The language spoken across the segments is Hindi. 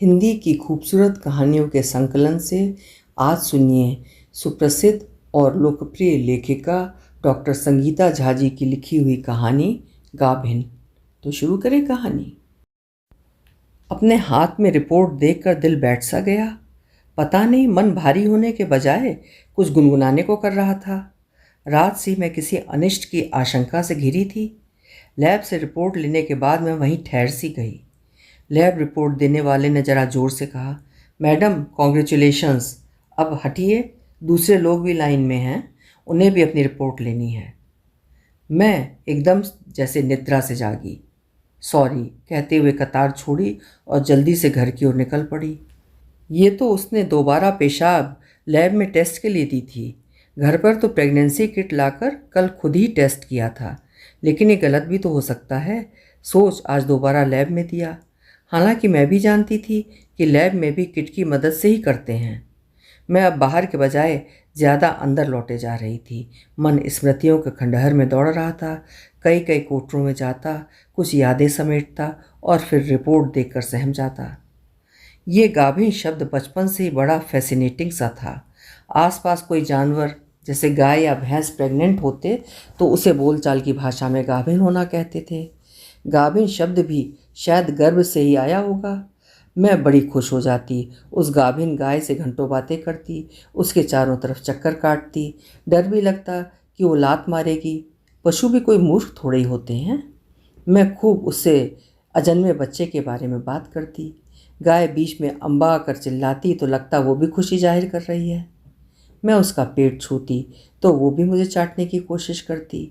हिंदी की खूबसूरत कहानियों के संकलन से आज सुनिए सुप्रसिद्ध और लोकप्रिय लेखिका डॉक्टर संगीता झा जी की लिखी हुई कहानी गाभिन। तो शुरू करें कहानी। अपने हाथ में रिपोर्ट देखकर दिल बैठ सा गया। पता नहीं मन भारी होने के बजाय कुछ गुनगुनाने को कर रहा था। रात से मैं किसी अनिष्ट की आशंका से घिरी थी। लैब से रिपोर्ट लेने के बाद मैं वहीं ठहर सी गई। लैब रिपोर्ट देने वाले ने ज़रा ज़ोर से कहा, मैडम कॉन्ग्रेचुलेशंस, अब हटिए, दूसरे लोग भी लाइन में हैं, उन्हें भी अपनी रिपोर्ट लेनी है। मैं एकदम जैसे निद्रा से जागी। सॉरी कहते हुए कतार छोड़ी और जल्दी से घर की ओर निकल पड़ी। ये तो उसने दोबारा पेशाब लैब में टेस्ट के लिए दी थी। घर पर तो प्रेगनेंसी किट लाकर कल खुद ही टेस्ट किया था, लेकिन ये गलत भी तो हो सकता है। सोच आज दोबारा लैब में दिया। हालांकि मैं भी जानती थी कि लैब में भी किट की मदद से ही करते हैं। मैं अब बाहर के बजाय ज़्यादा अंदर लौटे जा रही थी। मन स्मृतियों के खंडहर में दौड़ रहा था। कई कई कोठरों में जाता, कुछ यादें समेटता और फिर रिपोर्ट देखकर सहम जाता। ये गाभिन शब्द बचपन से ही बड़ा फैसिनेटिंग सा था। आसपास कोई जानवर जैसे गाय या भैंस प्रेग्नेंट होते तो उसे बोलचाल की भाषा में गाभिन होना कहते थे। गाभिन शब्द भी शायद गर्भ से ही आया होगा। मैं बड़ी खुश हो जाती, उस गाभिन गाय से घंटों बातें करती, उसके चारों तरफ चक्कर काटती। डर भी लगता कि वो लात मारेगी। पशु भी कोई मूर्ख थोड़े ही होते हैं। मैं खूब उससे अजन्मे बच्चे के बारे में बात करती। गाय बीच में अम्बा कर चिल्लाती तो लगता वो भी खुशी जाहिर कर रही है। मैं उसका पेट छूती तो वो भी मुझे चाटने की कोशिश करती।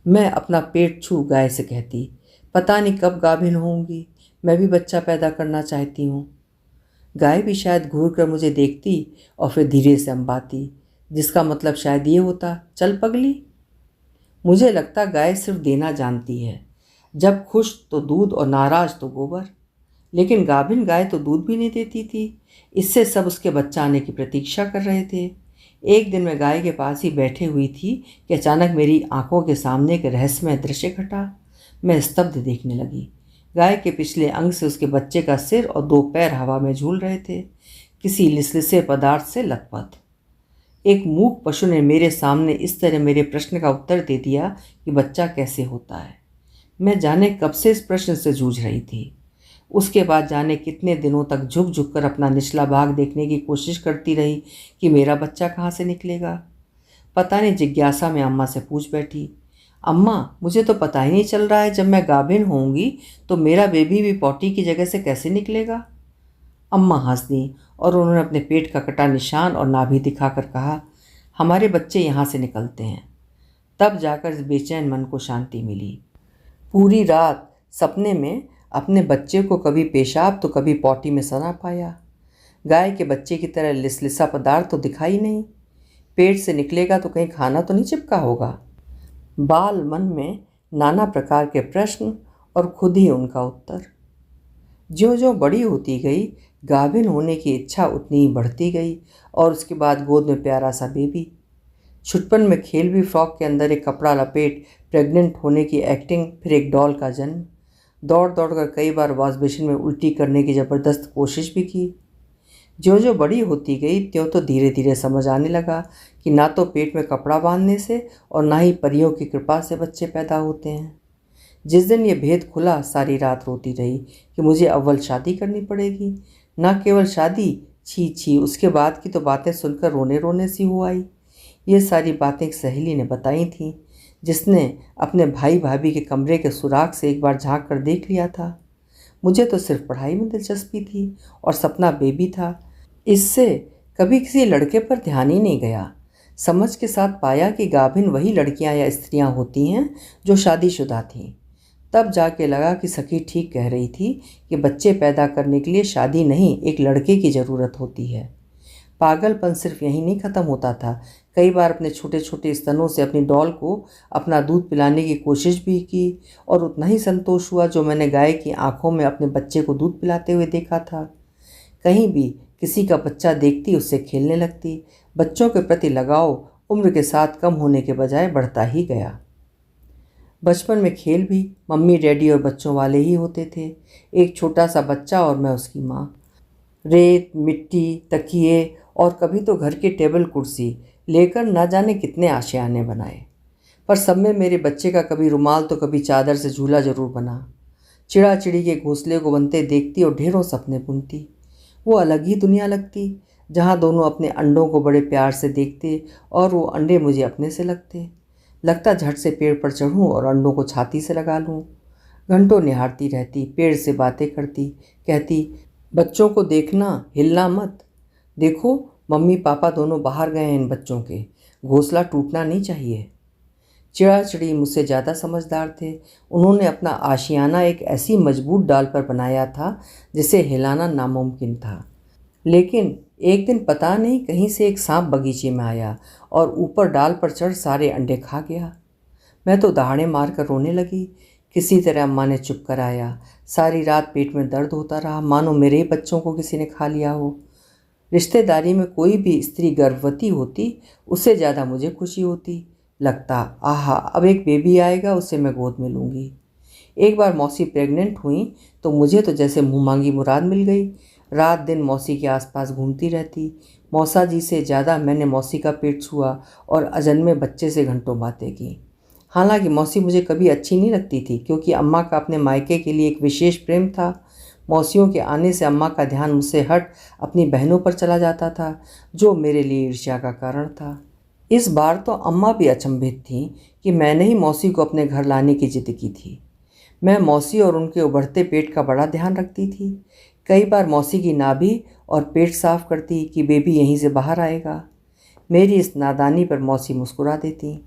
मैं अपना पेट छू गाय से कहती, पता नहीं कब गाभिन होंगी, मैं भी बच्चा पैदा करना चाहती हूँ। गाय भी शायद घूर कर मुझे देखती और फिर धीरे से अम्बाती, जिसका मतलब शायद ये होता, चल पगली। मुझे लगता गाय सिर्फ देना जानती है, जब खुश तो दूध और नाराज तो गोबर। लेकिन गाभिन गाय तो दूध भी नहीं देती थी। इससे सब उसके बच्चा आने की प्रतीक्षा कर रहे थे। एक दिन मैं गाय के पास ही बैठे हुई थी कि अचानक मेरी आंखों के सामने एक रहस्यमय दृश्य घटा। मैं स्तब्ध देखने लगी। गाय के पिछले अंग से उसके बच्चे का सिर और दो पैर हवा में झूल रहे थे, किसी लिसलिसे पदार्थ से लथपथ। एक मूक पशु ने मेरे सामने इस तरह मेरे प्रश्न का उत्तर दे दिया कि बच्चा कैसे होता है। मैं जाने कब से इस प्रश्न से जूझ रही थी। उसके बाद जाने कितने दिनों तक झुक झुक कर अपना निचला भाग देखने की कोशिश करती रही कि मेरा बच्चा कहाँ से निकलेगा। पता नहीं जिज्ञासा में अम्मा से पूछ बैठी, अम्मा मुझे तो पता ही नहीं चल रहा है, जब मैं गाभिन होंगी तो मेरा बेबी भी पॉटी की जगह से कैसे निकलेगा। अम्मा हंस दी और उन्होंने अपने पेट का कटा निशान और नाभि दिखाकर कहा, हमारे बच्चे यहाँ से निकलते हैं। तब जाकर इस बेचैन मन को शांति मिली। पूरी रात सपने में अपने बच्चे को कभी पेशाब तो कभी पॉटी में सना पाया। गाय के बच्चे की तरह लिसलिसा पदार्थ तो दिखाई नहीं। पेट से निकलेगा तो कहीं खाना तो नहीं चिपका होगा। बाल मन में नाना प्रकार के प्रश्न और खुद ही उनका उत्तर। ज्यों ज्यों बड़ी होती गई, गाभिन होने की इच्छा उतनी ही बढ़ती गई और उसके बाद गोद में प्यारा सा बेबी। छुटपन में खेलवी फ्रॉक के अंदर एक कपड़ा लपेट प्रेग्नेंट होने की एक्टिंग, फिर एक डॉल का जन्म। दौड़ दौड़ कर कई बार वॉश बेसिन में उल्टी करने की ज़बरदस्त कोशिश भी की। ज्यों ज्यों बड़ी होती गई त्यों तो धीरे धीरे समझ आने लगा कि ना तो पेट में कपड़ा बांधने से और ना ही परियों की कृपा से बच्चे पैदा होते हैं। जिस दिन ये भेद खुला, सारी रात रोती रही कि मुझे अव्वल शादी करनी पड़ेगी। न केवल शादी, छी छी, उसके बाद की तो बातें सुनकर रोने रोने सी हो आई। ये सारी बातें एक सहेली ने बताई थीं, जिसने अपने भाई भाभी के कमरे के सुराख से एक बार झांक कर देख लिया था। मुझे तो सिर्फ पढ़ाई में दिलचस्पी थी और सपना बेबी था। इससे कभी किसी लड़के पर ध्यान ही नहीं गया। समझ के साथ पाया कि गाभिन वही लड़कियां या स्त्रियां होती हैं जो शादीशुदा थीं। तब जाके लगा कि सखी ठीक कह रही थी कि बच्चे पैदा करने के लिए शादी नहीं, एक लड़के की ज़रूरत होती है। पागलपन सिर्फ यहीं नहीं ख़त्म होता था। कई बार अपने छोटे छोटे स्तनों से अपनी डॉल को अपना दूध पिलाने की कोशिश भी की और उतना ही संतोष हुआ जो मैंने गाय की आंखों में अपने बच्चे को दूध पिलाते हुए देखा था। कहीं भी किसी का बच्चा देखती उससे खेलने लगती। बच्चों के प्रति लगाव उम्र के साथ कम होने के बजाय बढ़ता ही गया। बचपन में खेल भी मम्मी डैडी और बच्चों वाले ही होते थे। एक छोटा सा बच्चा और मैं उसकी माँ। रेत, मिट्टी, तकिए और कभी तो घर की टेबल कुर्सी लेकर ना जाने कितने आशियाने बनाए, पर सब में मेरे बच्चे का कभी रुमाल तो कभी चादर से झूला जरूर बना। चिड़ा चिड़ी के घोंसले को बनते देखती और ढेरों सपने बुनती। वो अलग ही दुनिया लगती, जहाँ दोनों अपने अंडों को बड़े प्यार से देखते और वो अंडे मुझे अपने से लगते। लगता झट से पेड़ पर चढ़ूं और अंडों को छाती से लगा लूं। घंटों निहारती रहती, पेड़ से बातें करती, कहती, बच्चों को देखना, हिलना मत। देखो, मम्मी पापा दोनों बाहर गए हैं इन बच्चों के, घोंसला टूटना नहीं चाहिए। चिड़ा चिड़ी मुझसे ज़्यादा समझदार थे। उन्होंने अपना आशियाना एक ऐसी मजबूत डाल पर बनाया था जिसे हिलाना नामुमकिन था। लेकिन एक दिन पता नहीं कहीं से एक सांप बगीचे में आया और ऊपर डाल पर चढ़ सारे अंडे खा गया। मैं तो दहाड़े मार कर रोने लगी। किसी तरह अम्मा ने चुप कराया। सारी रात पेट में दर्द होता रहा, मानो मेरे ही बच्चों को किसी ने खा लिया हो। रिश्तेदारी में कोई भी स्त्री गर्भवती होती, उससे ज़्यादा मुझे खुशी होती। लगता, आहा, अब एक बेबी आएगा, उसे मैं गोद में लूँगी। एक बार मौसी प्रेग्नेंट हुई तो मुझे तो जैसे मुँह मांगी मुराद मिल गई। रात दिन मौसी के आसपास घूमती रहती। मौसा जी से ज़्यादा मैंने मौसी का पेट छुआ और अजन्मे बच्चे से घंटों बातें की। हालांकि मौसी मुझे कभी अच्छी नहीं लगती थी, क्योंकि अम्मा का अपने मायके के लिए एक विशेष प्रेम था। मौसियों के आने से अम्मा का ध्यान मुझसे हट अपनी बहनों पर चला जाता था, जो मेरे लिए ईर्ष्या का कारण था। इस बार तो अम्मा भी अचंभित थीं कि मैंने ही मौसी को अपने घर लाने की जिद की थी। मैं मौसी और उनके उभरते पेट का बड़ा ध्यान रखती थी। कई बार मौसी की नाभि और पेट साफ करती कि बेबी यहीं से बाहर आएगा। मेरी इस नादानी पर मौसी मुस्कुरा देती।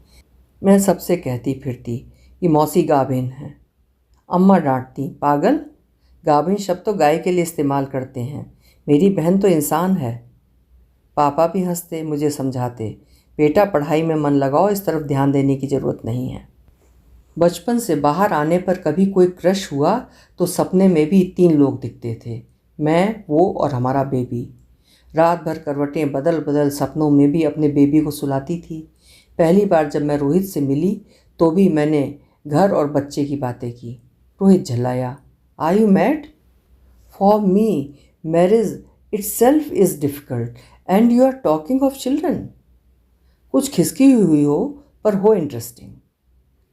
मैं सबसे कहती फिरती कि मौसी गाभिन है। अम्मा डांटती, पागल, गाभिन शब्द तो गाय के लिए इस्तेमाल करते हैं, मेरी बहन तो इंसान है। पापा भी हंसते, मुझे समझाते, बेटा पढ़ाई में मन लगाओ, इस तरफ ध्यान देने की ज़रूरत नहीं है। बचपन से बाहर आने पर कभी कोई क्रश हुआ तो सपने में भी 3 लोग दिखते थे, मैं, वो और हमारा बेबी। रात भर करवटें बदल बदल सपनों में भी अपने बेबी को सुलाती थी। पहली बार जब मैं रोहित से मिली तो भी मैंने घर और बच्चे की बातें की। रोहित झल्लाया, are you mad? For me marriage itself is difficult and you are talking of children. कुछ खिसकी हुई हो पर हो इंटरेस्टिंग।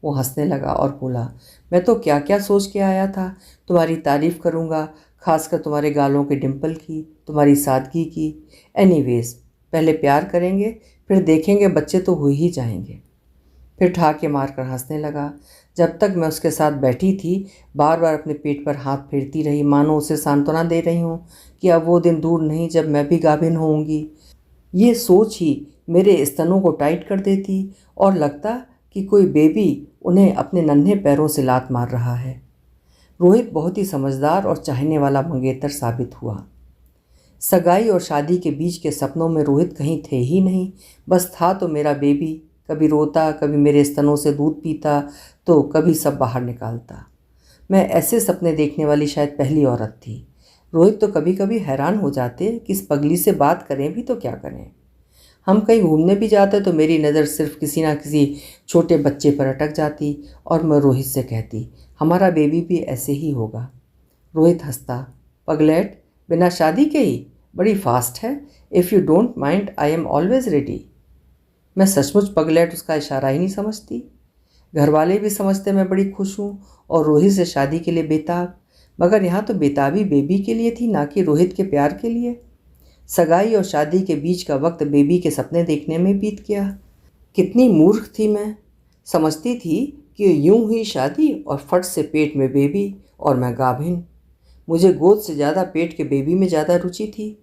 वो हंसने लगा और बोला, मैं तो क्या क्या सोच के आया था, तुम्हारी तारीफ़ करूँगा, खासकर तुम्हारे गालों के डिम्पल की, तुम्हारी सादगी की। एनीवेज, पहले प्यार करेंगे, फिर देखेंगे बच्चे तो हो ही जाएंगे। फिर ठहाके मारकर हंसने लगा। जब तक मैं उसके साथ बैठी थी, बार बार अपने पेट पर हाथ फेरती रही, मानो उसे सांत्वना दे रही हूँ कि अब वो दिन दूर नहीं जब मैं भी गाभिन होऊंगी। ये सोच ही मेरे स्तनों को टाइट कर देती और लगता कि कोई बेबी उन्हें अपने नन्हे पैरों से लात मार रहा है। रोहित बहुत ही समझदार और चाहने वाला मंगेतर साबित हुआ। सगाई और शादी के बीच के सपनों में रोहित कहीं थे ही नहीं, बस था तो मेरा बेबी। कभी रोता, कभी मेरे स्तनों से दूध पीता, तो कभी सब बाहर निकालता। मैं ऐसे सपने देखने वाली शायद पहली औरत थी। रोहित तो कभी कभी हैरान हो जाते कि इस पगली से बात करें भी तो क्या करें। हम कहीं घूमने भी जाते तो मेरी नज़र सिर्फ किसी ना किसी छोटे बच्चे पर अटक जाती और मैं रोहित से कहती, हमारा बेबी भी ऐसे ही होगा। रोहित हंसता, पगलेट, बिना शादी के ही, बड़ी फास्ट है। If you don't mind I am always ready. मैं सचमुच पगलेट उसका इशारा ही नहीं समझती। घर वाले भी समझते मैं बड़ी खुश हूँ और रोहित से शादी के लिए बेताब, मगर यहाँ तो बेताबी बेबी के लिए थी, ना कि रोहित के प्यार के लिए। सगाई और शादी के बीच का वक्त बेबी के सपने देखने में बीत गया। कितनी मूर्ख थी मैं। समझती थी कि यूं ही शादी और फट से पेट में बेबी और मैं गाभिन। मुझे गोद से ज़्यादा पेट के बेबी में ज़्यादा रुचि थी।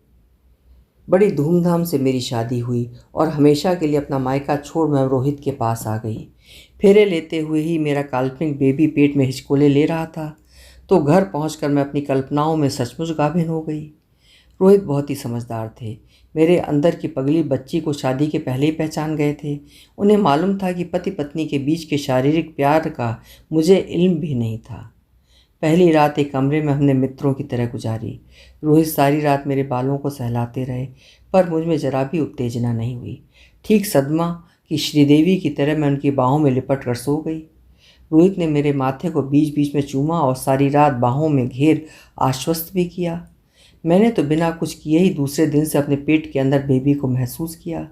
बड़ी धूमधाम से मेरी शादी हुई और हमेशा के लिए अपना मायका छोड़ मैं रोहित के पास आ गई। फेरे लेते हुए ही मेरा काल्पनिक बेबी पेट में हिचकोले ले रहा था, तो घर पहुंचकर मैं अपनी कल्पनाओं में सचमुच गाभिन हो गई। रोहित बहुत ही समझदार थे। मेरे अंदर की पगली बच्ची को शादी के पहले ही पहचान गए थे। उन्हें मालूम था कि पति पत्नी के बीच के शारीरिक प्यार का मुझे इल्म भी नहीं था। पहली रात एक कमरे में हमने मित्रों की तरह गुजारी। रोहित सारी रात मेरे बालों को सहलाते रहे, पर मुझ में जरा भी उत्तेजना नहीं हुई। ठीक सदमा कि श्रीदेवी की तरह मैं उनकी बाहों में लिपट कर सो गई। रोहित ने मेरे माथे को बीच बीच में चूमा और सारी रात बाहों में घेर आश्वस्त भी किया। मैंने तो बिना कुछ किए ही दूसरे दिन से अपने पेट के अंदर बेबी को महसूस किया।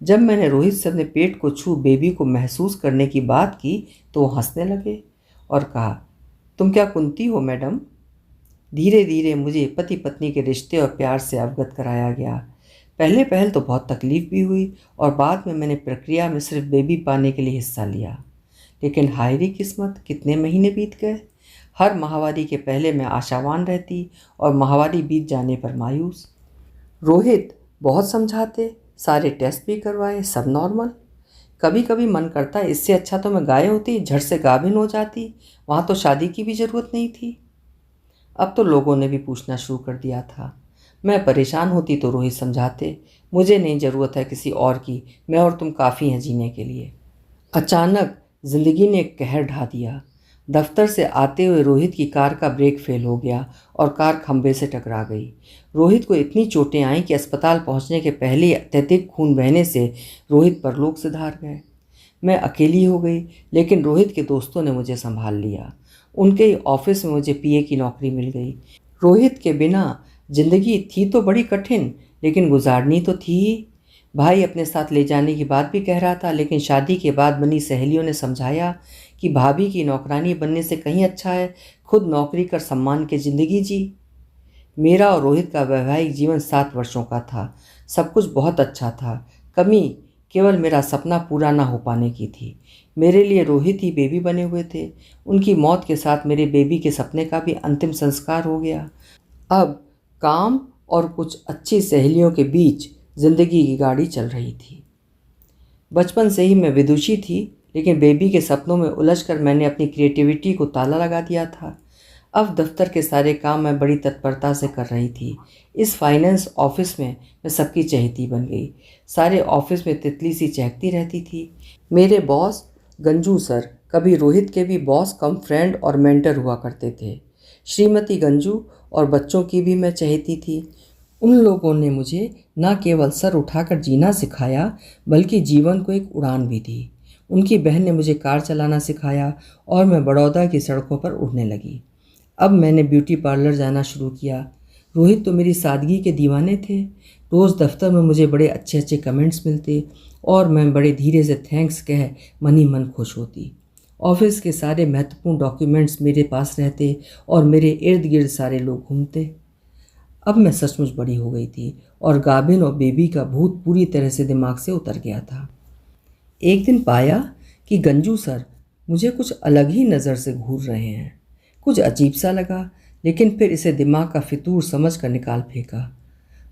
जब मैंने रोहित से अपने पेट को छू बेबी को महसूस करने की बात की तो वो हंसने लगे और कहा, तुम क्या कुंती हो मैडम? धीरे धीरे मुझे पति पत्नी के रिश्ते और प्यार से अवगत कराया गया। पहले पहल तो बहुत तकलीफ भी हुई और बाद में मैंने प्रक्रिया में सिर्फ बेबी पाने के लिए हिस्सा लिया। लेकिन हाय रे किस्मत, कितने महीने बीत गए। हर माहवारी के पहले मैं आशावान रहती और माहवारी बीत जाने पर मायूस। रोहित बहुत समझाते, सारे टेस्ट भी करवाए, सब नॉर्मल। कभी कभी मन करता है इससे अच्छा तो मैं गाय होती, झट से गाभिन हो जाती, वहाँ तो शादी की भी ज़रूरत नहीं थी। अब तो लोगों ने भी पूछना शुरू कर दिया था। मैं परेशान होती तो रोहित समझाते, मुझे नहीं ज़रूरत है किसी और की, मैं और तुम काफ़ी हैं जीने के लिए। अचानक जिंदगी ने एक कहर ढा दिया। दफ्तर से आते हुए रोहित की कार का ब्रेक फेल हो गया और कार खंबे से टकरा गई। रोहित को इतनी चोटें आईं कि अस्पताल पहुंचने के पहले ही अत्यधिक खून बहने से रोहित परलोक सिधार गए। मैं अकेली हो गई, लेकिन रोहित के दोस्तों ने मुझे संभाल लिया। उनके ही ऑफिस में मुझे पीए की नौकरी मिल गई। रोहित के बिना जिंदगी थी तो बड़ी कठिन, लेकिन गुजारनी तो थी ही। भाई अपने साथ ले जाने की बात भी कह रहा था, लेकिन शादी के बाद बनी सहेलियों ने समझाया कि भाभी की नौकरानी बनने से कहीं अच्छा है खुद नौकरी कर सम्मान की ज़िंदगी जी। मेरा और रोहित का वैवाहिक जीवन 7 वर्षों का था। सब कुछ बहुत अच्छा था। कमी केवल मेरा सपना पूरा ना हो पाने की थी। मेरे लिए रोहित ही बेबी बने हुए थे। उनकी मौत के साथ मेरे बेबी के सपने का भी अंतिम संस्कार हो गया। अब काम और कुछ अच्छी सहेलियों के बीच जिंदगी की गाड़ी चल रही थी। बचपन से ही मैं विदुषी थी, लेकिन बेबी के सपनों में उलझकर मैंने अपनी क्रिएटिविटी को ताला लगा दिया था। अब दफ्तर के सारे काम मैं बड़ी तत्परता से कर रही थी। इस फाइनेंस ऑफिस में मैं सबकी चहेती बन गई। सारे ऑफिस में तितली सी चहकती रहती थी। मेरे बॉस गंजू सर कभी रोहित के भी बॉस कम फ्रेंड और मेंटर हुआ करते थे। श्रीमती गंजू और बच्चों की भी मैं चहेती थी। उन लोगों ने मुझे न केवल सर उठाकर जीना सिखाया, बल्कि जीवन को एक उड़ान भी दी। उनकी बहन ने मुझे कार चलाना सिखाया और मैं बड़ौदा की सड़कों पर उड़ने लगी। अब मैंने ब्यूटी पार्लर जाना शुरू किया। रोहित तो मेरी सादगी के दीवाने थे। रोज़ दफ्तर में मुझे बड़े अच्छे अच्छे कमेंट्स मिलते और मैं बड़े धीरे से थैंक्स कह मन ही मन खुश होती। ऑफिस के सारे महत्वपूर्ण डॉक्यूमेंट्स मेरे पास रहते और मेरे इर्द गिर्द सारे लोग घूमते। अब मैं सचमुच बड़ी हो गई थी और गाभिन और बेबी का भूत पूरी तरह से दिमाग से उतर गया था। एक दिन पाया कि गंजू सर मुझे कुछ अलग ही नज़र से घूर रहे हैं। कुछ अजीब सा लगा, लेकिन फिर इसे दिमाग का फितूर समझ कर निकाल फेंका।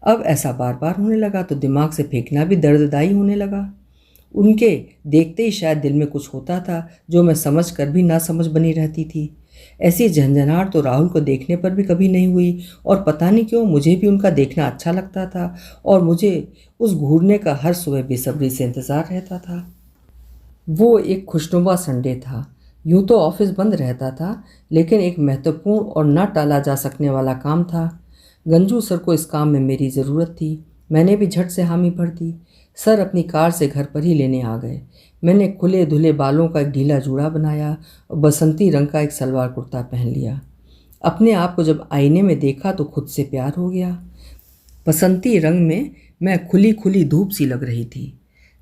अब ऐसा बार बार होने लगा तो दिमाग से फेंकना भी दर्ददाई होने लगा। उनके देखते ही शायद दिल में कुछ होता था जो मैं समझ कर भी ना समझ बनी रहती थी। ऐसी झंझनाहट तो राहुल को देखने पर भी कभी नहीं हुई और पता नहीं क्यों मुझे भी उनका देखना अच्छा लगता था और मुझे उस घूरने का हर सुबह बेसब्री से इंतज़ार रहता था। वो एक खुशनुमा संडे था। यूँ तो ऑफिस बंद रहता था, लेकिन एक महत्वपूर्ण और न टाला जा सकने वाला काम था। गंजू सर को इस काम में मेरी ज़रूरत थी। मैंने भी झट से हामी भर दी। सर अपनी कार से घर पर ही लेने आ गए। मैंने खुले धुले बालों का एक ढीला जूड़ा बनाया और बसंती रंग का एक सलवार कुर्ता पहन लिया। अपने आप को जब आईने में देखा तो खुद से प्यार हो गया। बसंती रंग में मैं खुली खुली धूप सी लग रही थी।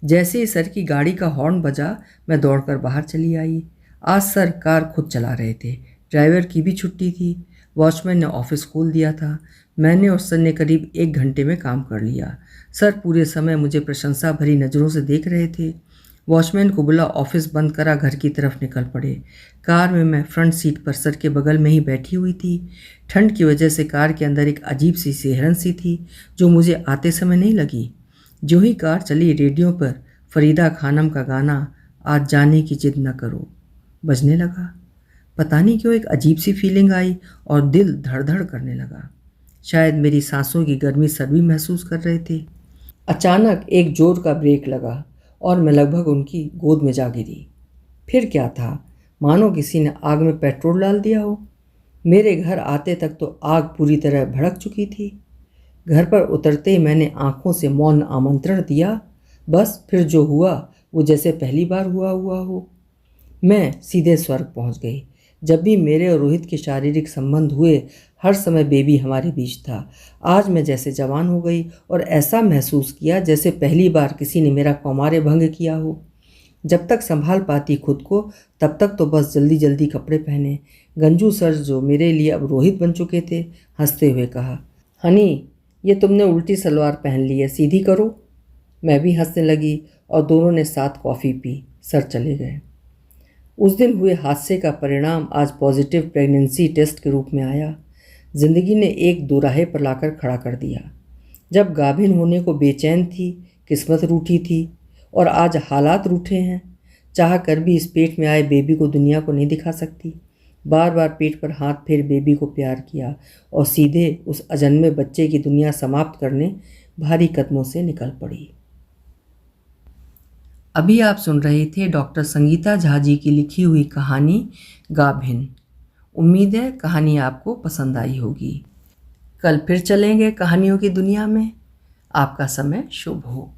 जैसे ही सर की गाड़ी का हॉर्न बजा, मैं दौड़कर बाहर चली आई। आज सर कार खुद चला रहे थे। ड्राइवर की भी छुट्टी थी। वॉचमैन ने ऑफिस खोल दिया था। मैंने और सर ने करीब 1 घंटे में काम कर लिया। सर पूरे समय मुझे प्रशंसा भरी नज़रों से देख रहे थे। वॉचमैन को बुला ऑफिस बंद करा घर की तरफ निकल पड़े। कार में मैं फ्रंट सीट पर सर के बगल में ही बैठी हुई थी। ठंड की वजह से कार के अंदर एक अजीब सी सिहरन सी थी जो मुझे आते समय नहीं लगी। जो ही कार चली, रेडियो पर फरीदा खानम का गाना आज जाने की जिद न करो बजने लगा। पता नहीं क्यों एक अजीब सी फीलिंग आई और दिल धड़ धड़ करने लगा। शायद मेरी सांसों की गर्मी सर भी महसूस कर रहे थे। अचानक एक जोर का ब्रेक लगा और मैं लगभग उनकी गोद में जा गिरी। फिर क्या था, मानो किसी ने आग में पेट्रोल डाल दिया हो। मेरे घर आते तक तो आग पूरी तरह भड़क चुकी थी। घर पर उतरते ही मैंने आंखों से मौन आमंत्रण दिया। बस फिर जो हुआ वो जैसे पहली बार हुआ हो। मैं सीधे स्वर्ग पहुंच गई। जब भी मेरे और रोहित के शारीरिक संबंध हुए, हर समय बेबी हमारे बीच था। आज मैं जैसे जवान हो गई और ऐसा महसूस किया जैसे पहली बार किसी ने मेरा कौमार्य भंग किया हो। जब तक संभाल पाती खुद को तब तक तो बस जल्दी जल्दी कपड़े पहने। गंजू सर जो मेरे लिए अब रोहित बन चुके थे, हंसते हुए कहा, हनी, ये तुमने उल्टी सलवार पहन ली है, सीधी करो। मैं भी हंसने लगी और दोनों ने साथ कॉफ़ी पी। सर चले गए। उस दिन हुए हादसे का परिणाम आज पॉजिटिव प्रेगनेंसी टेस्ट के रूप में आया। जिंदगी ने एक दोराहे पर लाकर खड़ा कर दिया। जब गाभिन होने को बेचैन थी, किस्मत रूठी थी, और आज हालात रूठे हैं। चाह कर भी इस पेट में आए बेबी को दुनिया को नहीं दिखा सकती। बार बार पेट पर हाथ फेर बेबी को प्यार किया और सीधे उस अजन्मे बच्चे की दुनिया समाप्त करने भारी कदमों से निकल पड़ी। अभी आप सुन रहे थे डॉक्टर संगीता झा जी की लिखी हुई कहानी गाभिन। उम्मीद है कहानी आपको पसंद आई होगी। कल फिर चलेंगे कहानियों की दुनिया में। आपका समय शुभ हो।